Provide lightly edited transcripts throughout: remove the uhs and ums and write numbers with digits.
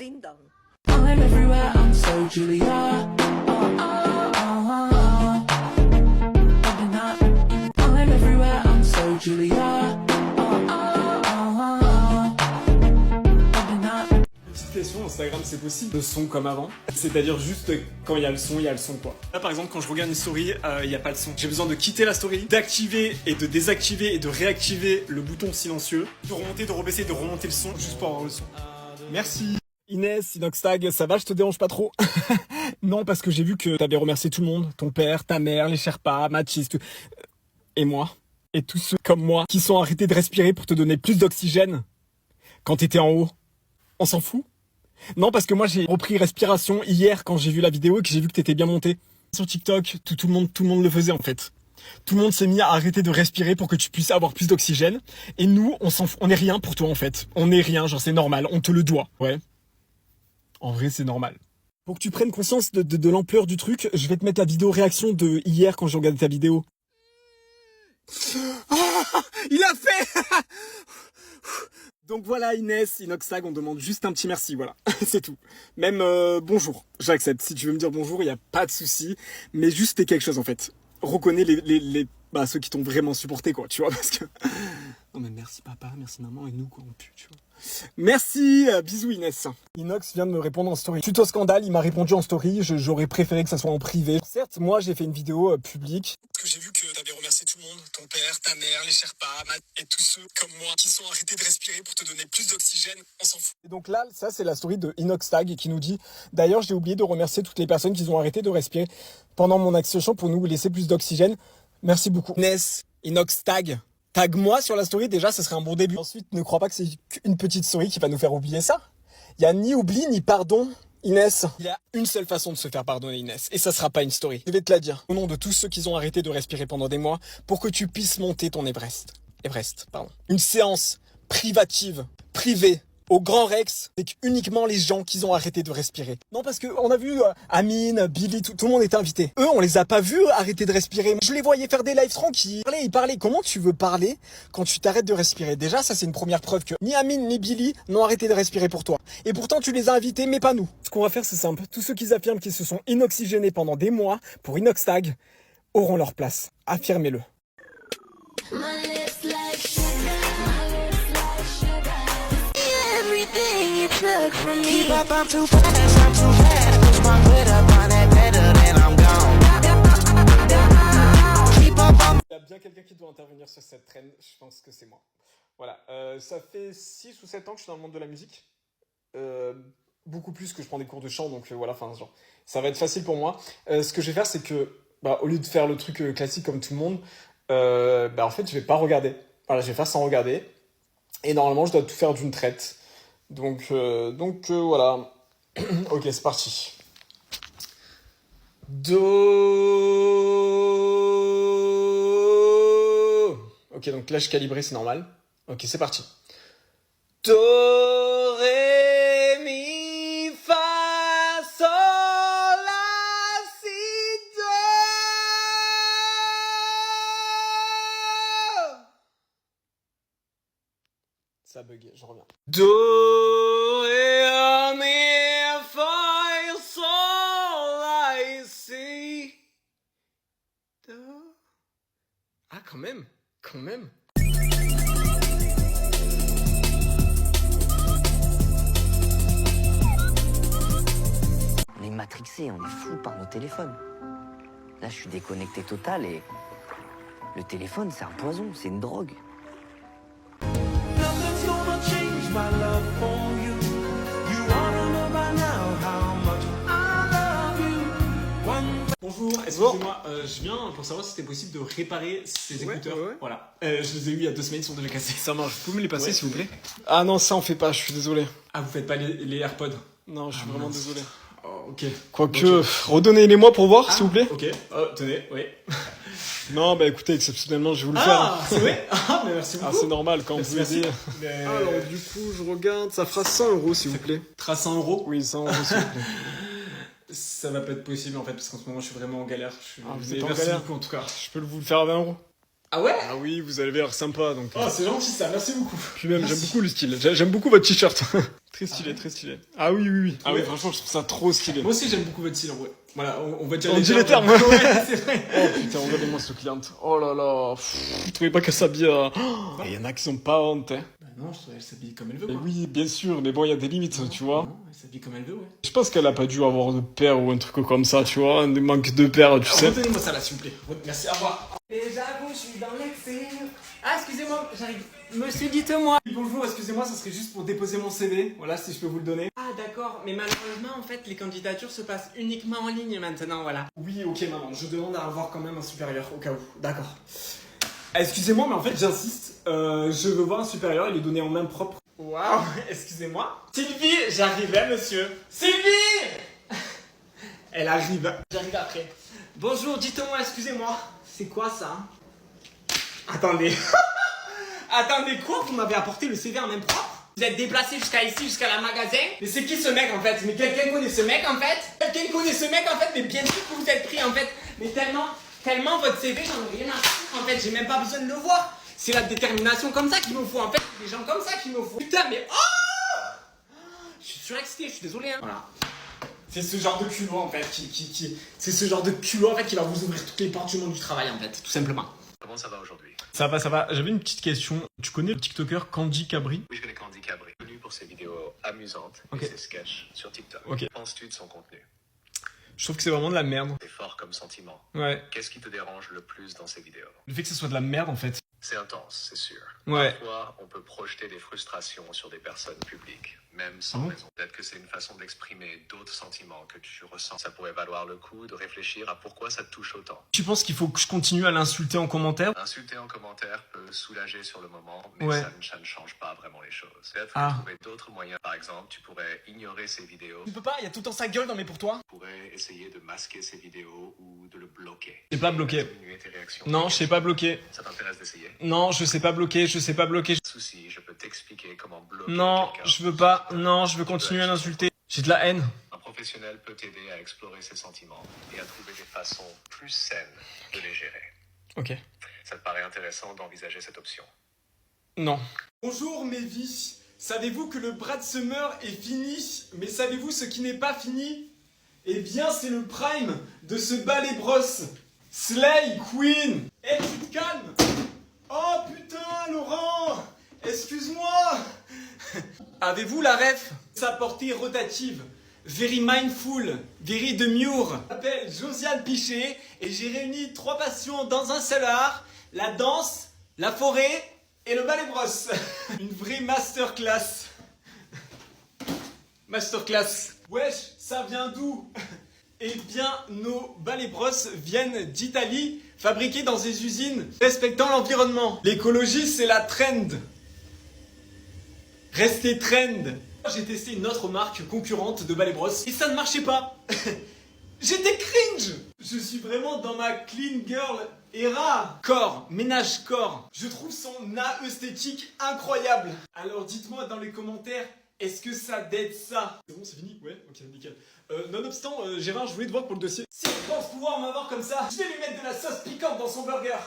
Ding dong. I'm everywhere, I'm so Julia. Oh, oh, oh, oh, oh. I'm everywhere, I'm so Julia. Oh, oh, oh, oh, oh. Petite question, Instagram c'est possible le son comme avant, c'est-à-dire juste quand il y a le son quoi. Là par exemple quand je regarde une story, il n'y a pas le son. J'ai besoin de quitter la story, d'activer et de désactiver et de réactiver le bouton silencieux, de remonter, de rebaisser, de remonter le son juste pour avoir le son. Merci. Inès, Inoxtag, ça va, je te dérange pas trop? Non, parce que j'ai vu que t'avais remercié tout le monde, ton père, ta mère, les Sherpas, Mathis, et moi, et tous ceux comme moi qui sont arrêtés de respirer pour te donner plus d'oxygène quand t'étais en haut. On s'en fout? Non, parce que moi j'ai repris respiration hier quand j'ai vu la vidéo et que j'ai vu que t'étais bien monté. Sur TikTok, tout le monde le faisait en fait. Tout le monde s'est mis à arrêter de respirer pour que tu puisses avoir plus d'oxygène. Et nous, on est rien pour toi en fait. On est rien, genre c'est normal, on te le doit. Ouais. En vrai, c'est normal. Pour que tu prennes conscience de l'ampleur du truc, je vais te mettre la vidéo réaction de hier quand j'ai regardé ta vidéo. Ah, il a fait. Donc voilà Inès, Inoxtag, on demande juste un petit merci, voilà, c'est tout. Même bonjour, j'accepte, si tu veux me dire bonjour, il n'y a pas de souci, mais juste fais quelque chose en fait. Reconnais ceux qui t'ont vraiment supporté quoi, tu vois, parce que... Non mais merci papa, merci maman et nous quoi, on pue, tu vois. Merci, bisous Inès. Inox vient de me répondre en story. Suite au scandale, il m'a répondu en story, j'aurais préféré que ça soit en privé. Certes, moi j'ai fait une vidéo publique. Parce que j'ai vu que t'avais remercié tout le monde, ton père, ta mère, les Sherpas, Matt et tous ceux comme moi qui sont arrêtés de respirer pour te donner plus d'oxygène, on s'en fout. Et donc là, ça c'est la story de Inoxtag qui nous dit « D'ailleurs, j'ai oublié de remercier toutes les personnes qui ont arrêté de respirer pendant mon action pour nous laisser plus d'oxygène. Merci beaucoup. » Inès, Inoxtag. Tag-moi sur la story, déjà, ça serait un bon début. Ensuite, ne crois pas que c'est une petite story qui va nous faire oublier ça. Il n'y a ni oubli, ni pardon, Inès. Il y a une seule façon de se faire pardonner, Inès. Et ça sera pas une story. Je vais te la dire. Au nom de tous ceux qui ont arrêté de respirer pendant des mois, pour que tu puisses monter ton Everest. Une séance privative, privée, au Grand Rex, avec uniquement les gens qui ont arrêté de respirer. Non, parce que on a vu Amine, Billy, tout le monde était invité. Eux, on les a pas vus arrêter de respirer. Je les voyais faire des lives tranquilles. Ils parlaient. Comment tu veux parler quand tu t'arrêtes de respirer? Déjà, ça c'est une première preuve que ni Amine ni Billy n'ont arrêté de respirer pour toi. Et pourtant, tu les as invités, mais pas nous. Ce qu'on va faire, c'est simple. Tous ceux qui affirment qu'ils se sont inoxygénés pendant des mois pour Inoxtag auront leur place. Affirmez-le. Keep up, I'm too fast, push my foot up on that pedal, then I'm gone. Keep up, I'm... Il y a bien quelqu'un qui doit intervenir sur cette traîne, je pense que c'est moi. Voilà, ça fait 6 ou 7 ans que je suis dans le monde de la musique. Beaucoup plus que je prends des cours de chant, donc voilà, enfin, genre, ça va être facile pour moi. Ce que je vais faire, c'est que, au lieu de faire le truc classique comme tout le monde, en fait, je vais pas regarder. Voilà, je vais faire sans regarder. Et normalement, je dois tout faire d'une traite. Donc voilà. Ok, c'est parti. Do. Ok, donc là je calibré, c'est normal. Ok, c'est parti. Do, ré, mi, fa, sol, la, si, do. Ça a bugué, je reviens. Do, ré, mi, fa, sol, la, si, do. Ah, quand même. On est matrixé, on est fou par nos téléphones. Là, je suis déconnecté total et le téléphone, c'est un poison, c'est une drogue. Nothing's gonna change my love for you. You wanna know by now how much I love you. Bonjour, excusez-moi, je viens pour savoir si c'était possible de réparer ces écouteurs. Ouais. Voilà. Je les ai eu il y a 2 semaines, ils sont déjà cassés. Ça marche, vous pouvez me les passer s'il vous plaît? Ah non, ça on fait pas, je suis désolé. Ah, vous faites pas les AirPods? Non, je suis vraiment désolé. Oh, ok. Quoique, redonnez-les-moi pour voir, s'il vous plaît. Ok, tenez, oui. Non, écoutez, exceptionnellement, je vais vous le faire. Ah, c'est vrai? Ah, mais merci beaucoup. Ah, c'est normal quand vous aidez. Alors, du coup, je regarde, ça fera 100 € s'il vous plaît. Ça fera 100 €? Oui, 100 € s'il vous plaît. Ça va pas être possible en fait, parce qu'en ce moment je suis vraiment en galère. Vous êtes en galère beaucoup, en tout cas. Je peux vous le faire à 20 €? Ah ouais? Ah oui, vous avez l'air sympa donc. Oh, c'est gentil ça, merci beaucoup. Puis même, j'aime beaucoup le style. J'aime beaucoup votre t-shirt. Très stylé, très stylé. Ah oui, oui, oui. Ah oui, Ouais. franchement, je trouve ça trop stylé. Moi aussi j'aime beaucoup votre style en vrai. Voilà, on va dire On dit les termes, ouais. Ouais, c'est vrai. Oh putain, regardez-moi cette cliente. Oh là là. Vous trouvez pas qu'elle s'habille Il y en a qui sont pas honte, hein. Bah non, je trouve qu'elle s'habille comme elle veut Mais quoi. oui, bien sûr, mais bon, il y a des limites, tu vois. Non, elle s'habille comme elle veut, ouais. Je pense qu'elle a pas dû avoir de père ou un truc comme ça, tu vois. Un manque de père, tu sais. Redonnez-moi ça là, s'il vous plaît. Merci, au revoir. Et j'avoue, je suis dans l'excès. Ah, excusez-moi, j'arrive. Monsieur, dites-moi. Bonjour, excusez-moi, ça serait juste pour déposer mon CV. Voilà, si je peux vous le donner. Ah d'accord, mais malheureusement en fait les candidatures se passent uniquement en ligne maintenant, voilà. Oui, ok, maman, je demande à avoir quand même un supérieur, au cas où. D'accord. Excusez-moi, mais en fait, j'insiste. Je veux voir un supérieur, il est donné en main propre. Waouh, excusez-moi. Sylvie, j'arrivais monsieur. Sylvie. Elle arrive. J'arrive après. Bonjour, dites-moi, excusez-moi. C'est quoi ça? Attendez. Attendez, quoi? Vous m'avez apporté le CV en main propre? Vous êtes déplacé jusqu'à ici, jusqu'à la magasin? Mais c'est qui ce mec en fait? Mais quelqu'un connaît ce mec en fait? Quelqu'un connaît ce mec en fait, mais bien sûr que vous êtes pris en fait. Mais tellement votre CV, j'en ai rien à foutre en fait, j'ai même pas besoin de le voir. C'est la détermination comme ça qu'il me faut en fait, c'est des gens comme ça qu'il me faut. Putain, mais oh! Je suis surexcité, je suis désolé hein. Voilà. C'est ce genre de culot en fait c'est ce genre de culot en fait qui va vous ouvrir toutes les portes du monde du travail en fait, tout simplement. Comment ça va aujourd'hui? Ça va, ça va. J'avais une petite question. Tu connais le TikToker Candy Cabri? Oui, je connais Candy Cabri, connu pour ses vidéos amusantes Ok. et ses sketchs sur TikTok. Ok. Que penses-tu de son contenu? Je trouve que c'est vraiment de la merde. C'est fort comme sentiment. Ouais. Qu'est-ce qui te dérange le plus dans ses vidéos? Le fait que ce soit de la merde en fait. C'est intense, c'est sûr. Ouais. Parfois, on peut projeter des frustrations sur des personnes publiques, même sans Ah bon raison. Peut-être que c'est une façon d'exprimer d'autres sentiments que tu ressens. Ça pourrait valoir le coup de réfléchir à pourquoi ça te touche autant. Tu penses qu'il faut que je continue à l'insulter en commentaire? Insulter en commentaire peut soulager sur le moment, mais Ouais. ça ne change pas vraiment les choses. Peut-être Ah. trouver d'autres moyens. Par exemple, tu pourrais ignorer ses vidéos. Tu peux pas, il y a tout le temps sa gueule dans mes pour toi. Tu pourrais essayer de masquer ses vidéos ou de le bloquer. Je sais pas bloquer. Diminuer tes réactions. Non, je sais pas bloquer. Ça t'intéresse d'essayer? Non, je sais pas bloquer, je sais pas bloquer. Souci, je peux t'expliquer comment bloquer Non, quelqu'un. je veux pas. Non, je veux continuer à l'insulter. J'ai de la haine. Un professionnel peut t'aider à explorer ses sentiments et à trouver des façons plus saines de les gérer. Ok. Ça te paraît intéressant d'envisager cette option? Non. Bonjour mes vies. Savez-vous que le Brad Summer est fini? Mais savez-vous ce qui n'est pas fini? Eh bien, c'est le prime de ce ballet bros. Slay Queen. Eh, tu te calmes? Oh putain, Laurent! Excuse-moi! Avez-vous la ref? Sa portée rotative. Very mindful, very demure. Je m'appelle Josiane Pichet et j'ai réuni 3 passions dans un seul art, la danse, la forêt et le ballet brosse. Une vraie masterclass. Masterclass. Wesh, ça vient d'où? Eh bien, nos balais brosses viennent d'Italie, fabriqués dans des usines respectant l'environnement. L'écologie, c'est la trend. Restez trend. J'ai testé une autre marque concurrente de balais brosses et ça ne marchait pas. J'étais cringe. Je suis vraiment dans ma clean girl era. Corps, ménage corps. Je trouve son esthétique incroyable. Alors dites-moi dans les commentaires, est-ce que ça date ça? C'est bon, c'est fini? Ouais, ok, nickel. Nonobstant, Gérard, je voulais te voir pour le dossier. Si tu penses pouvoir m'avoir comme ça, je vais lui mettre de la sauce piquante dans son burger.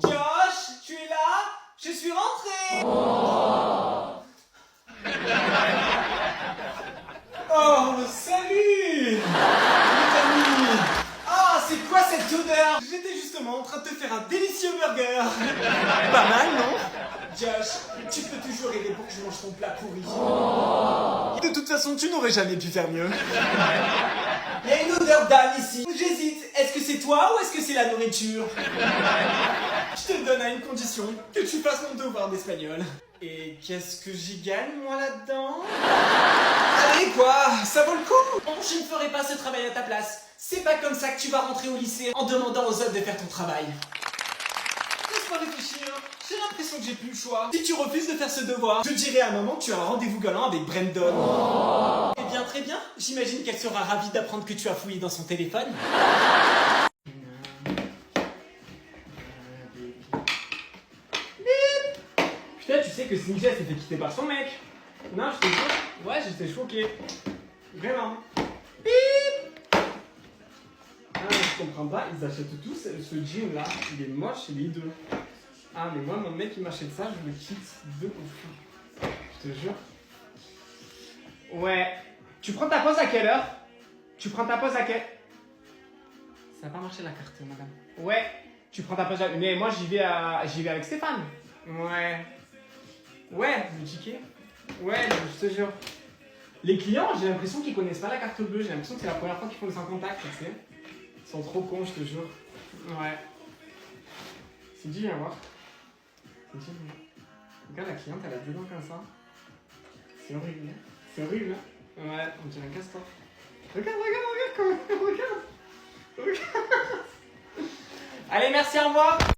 Josh, tu es là? Je suis rentré. Oh, salut les amis. Ah, c'est quoi cette odeur? J'étais justement en train de te faire un délicieux burger. Pas mal, non? Josh, tu peux toujours aider pour que je mange ton plat pourri. De toute façon, tu n'aurais jamais pu faire mieux. Il y a une odeur d'âne ici. J'hésite, est-ce que c'est toi ou est-ce que c'est la nourriture? Je te donne à une condition, que tu fasses mon devoir d'espagnol. Et qu'est-ce que j'y gagne, moi, là-dedans? Allez, quoi, ça vaut le coup? Bon, je ne ferai pas ce travail à ta place. C'est pas comme ça que tu vas rentrer au lycée en demandant aux autres de faire ton travail. Laisse-moi réfléchir. J'ai l'impression que j'ai plus le choix. Si tu refuses de faire ce devoir, je dirai à maman que tu as un rendez-vous galant avec Brandon. Eh bien, très bien. J'imagine qu'elle sera ravie d'apprendre que tu as fouillé dans son téléphone. Putain, tu sais que Singea s'est fait quitter par son mec. Non, j'étais choqué. Ouais, j'étais choqué. Vraiment. Bip. Ah, je comprends pas, ils achètent tous ce jean là. Il est moche, il est hideux. Ah, mais moi, mon mec, il m'achète ça, je le quitte de ouf. Je te jure. Ouais. Tu prends ta pause à quelle heure? Tu prends ta pause à quelle... Ça n'a pas marché la carte, madame. Ouais. Tu prends ta pause à... Mais moi, j'y vais avec Stéphane. Ouais. Ouais, le ticket. Ouais, je te jure. Les clients, j'ai l'impression qu'ils connaissent pas la carte bleue. J'ai l'impression que c'est la première fois qu'ils font des sans contact, tu sais. Ils sont trop cons, je te jure. Ouais. C'est dit, viens voir. C'est dit, viens. Regarde la cliente, elle a deux dents comme ça. C'est horrible, hein. C'est horrible, hein. Ouais, on dirait un castor. Regarde comment. Regarde. Allez, merci, au revoir.